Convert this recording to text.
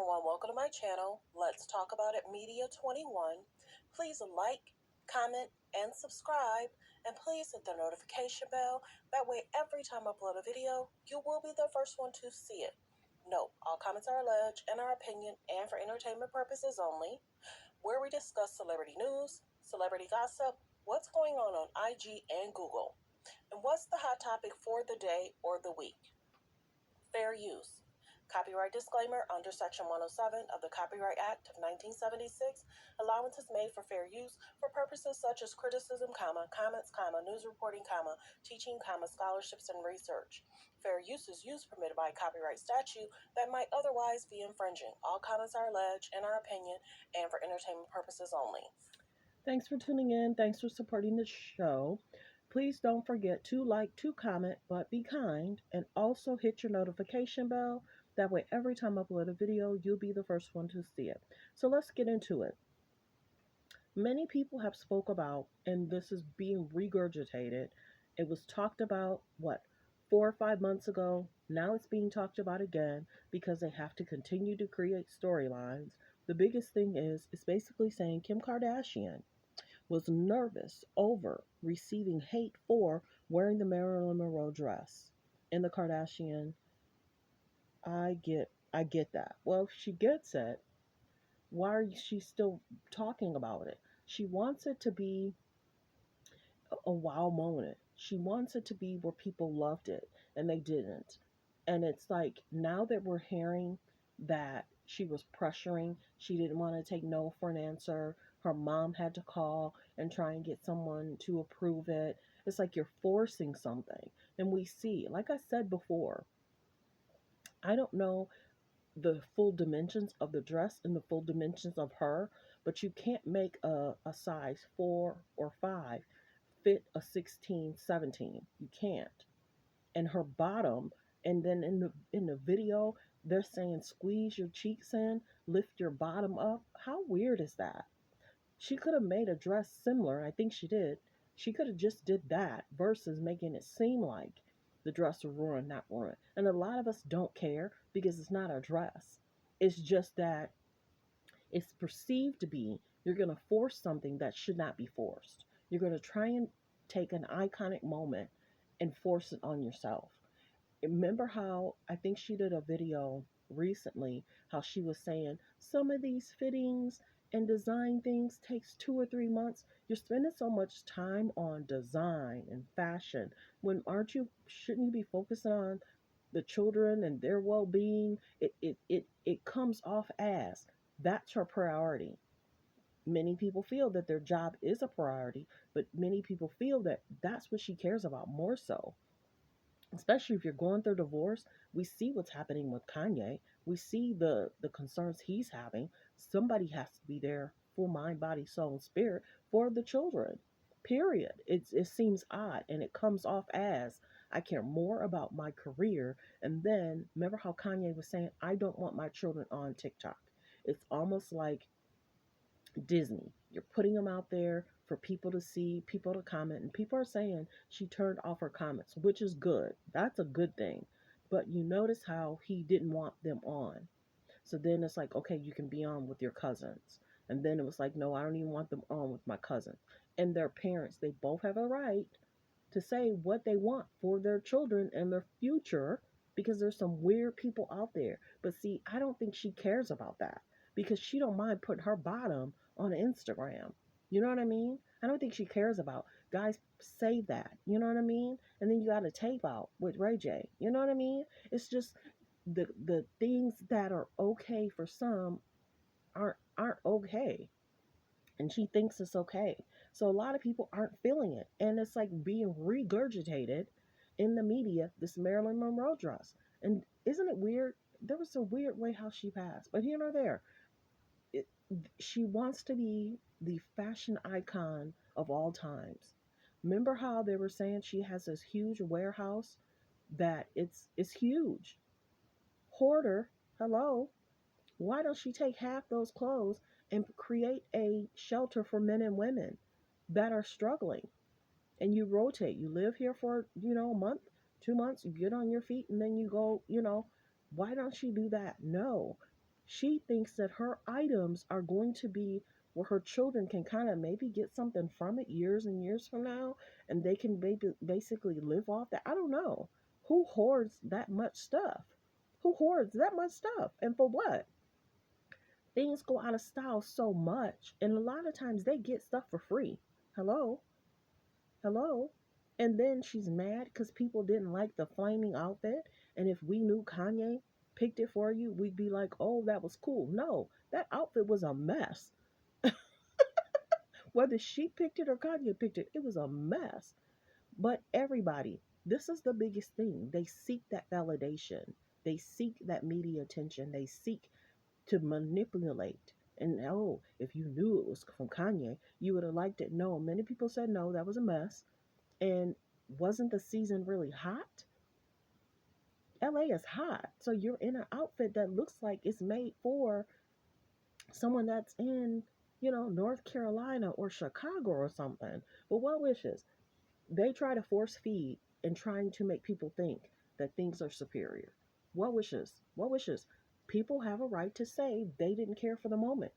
everyone, welcome to my channel, Let's Talk About It Media 21. Please like, comment, and subscribe, and please hit the notification bell. That way every time I upload a video, you will be the first one to see it. Note, all comments are alleged and our opinion and for entertainment purposes only, where we discuss celebrity news, celebrity gossip, what's going on IG and Google, and what's the hot topic for the day or the week. Fair use. Copyright disclaimer under Section 107 of the Copyright Act of 1976. Allowance is made for fair use for purposes such as criticism, comments, news reporting, teaching, scholarships, and research. Fair use is use permitted by copyright statute that might otherwise be infringing. All comments are alleged in our opinion and for entertainment purposes only. Thanks for tuning in. Thanks for supporting the show. Please don't forget to like, to comment, but be kind, and also hit your notification bell. That way, every time I upload a video, you'll be the first one to see it. So let's get into it. Many people have spoke about, and this is being regurgitated. It was talked about, 4 or 5 months ago. Now it's being talked about again because they have to continue to create storylines. The biggest thing is, it's basically saying Kim Kardashian was nervous over receiving hate for wearing the Marilyn Monroe dress. In the Kardashian, I get that. Well, if she gets it, why is she still talking about it? She wants it to be a wow moment. She wants it to be where people loved it and they didn't. And it's like now that we're hearing that she was pressuring, she didn't want to take no for an answer. Her mom had to call and try and get someone to approve it. It's like you're forcing something. And we see, like I said before, I don't know the full dimensions of the dress and the full dimensions of her, but you can't make a size 4 or 5 fit a 16, 17. You can't. And her bottom, and then in the video, they're saying squeeze your cheeks in, lift your bottom up. How weird is that? She could have made a dress similar. I think she did. She could have just did that versus making it seem like the dress will ruin, not ruin. And a lot of us don't care because it's not a dress. It's just that it's perceived to be you're going to force something that should not be forced. You're going to try and take an iconic moment and force it on yourself. Remember how I think she did a video recently how she was saying some of these fittings and design things takes 2 or 3 months. You're spending so much time on design and fashion when aren't you shouldn't you be focusing on the children and their well-being? It comes off as that's her priority. Many people feel that their job is a priority, but many people feel that that's what she cares about more so, especially if you're going through divorce. We see what's happening with Kanye. We see the concerns he's having. Somebody has to be there, full mind, body, soul, and spirit, for the children. Period. It seems odd, and it comes off as I care more about my career. And then remember how Kanye was saying, I don't want my children on TikTok. It's almost like Disney. You're putting them out there for people to see, people to comment, and people are saying she turned off her comments, which is good. That's a good thing. But you notice how he didn't want them on. So then it's like, okay, you can be on with your cousins. And then it was like, no, I don't even want them on with my cousin. And their parents, they both have a right to say what they want for their children and their future because there's some weird people out there. But see, I don't think she cares about that because she don't mind putting her bottom on Instagram. You know what I mean? I don't think she cares about guys say that. You know what I mean? And then you got a tape out with Ray J. You know what I mean? It's just the things that are okay for some aren't okay, and she thinks it's okay. So a lot of people aren't feeling it, and it's like being regurgitated in the media. This Marilyn Monroe dress, and isn't it weird? There was a weird way how she passed, but here nor there. It, she wants to be the fashion icon of all times. Remember how they were saying she has this huge warehouse that it's huge. Hoarder, hello. Why don't she take half those clothes and create a shelter for men and women that are struggling? And you rotate. You live here for, a month, 2 months, you get on your feet, and then you go, why don't she do that? No. She thinks that her items are going to be where her children can kind of maybe get something from it years and years from now, and they can basically live off that. I don't know. Who hoards that much stuff? Who hoards that much stuff? And for what? Things go out of style so much, and a lot of times they get stuff for free. Hello? Hello? And then she's mad because people didn't like the flaming outfit. And if we knew Kanye picked it for you, we'd be like, oh, that was cool. No, that outfit was a mess. Whether she picked it or Kanye picked it, it was a mess. But everybody, this is the biggest thing. They seek that validation, they seek that media attention, they seek to manipulate. And oh, if you knew it was from Kanye, you would have liked it. No, many people said no, that was a mess. And wasn't the season really hot? LA is hot. So you're in an outfit that looks like it's made for someone that's in, North Carolina or Chicago or something. But what wishes? They try to force feed and trying to make people think that things are superior. What wishes? What wishes? People have a right to say they didn't care for the moment.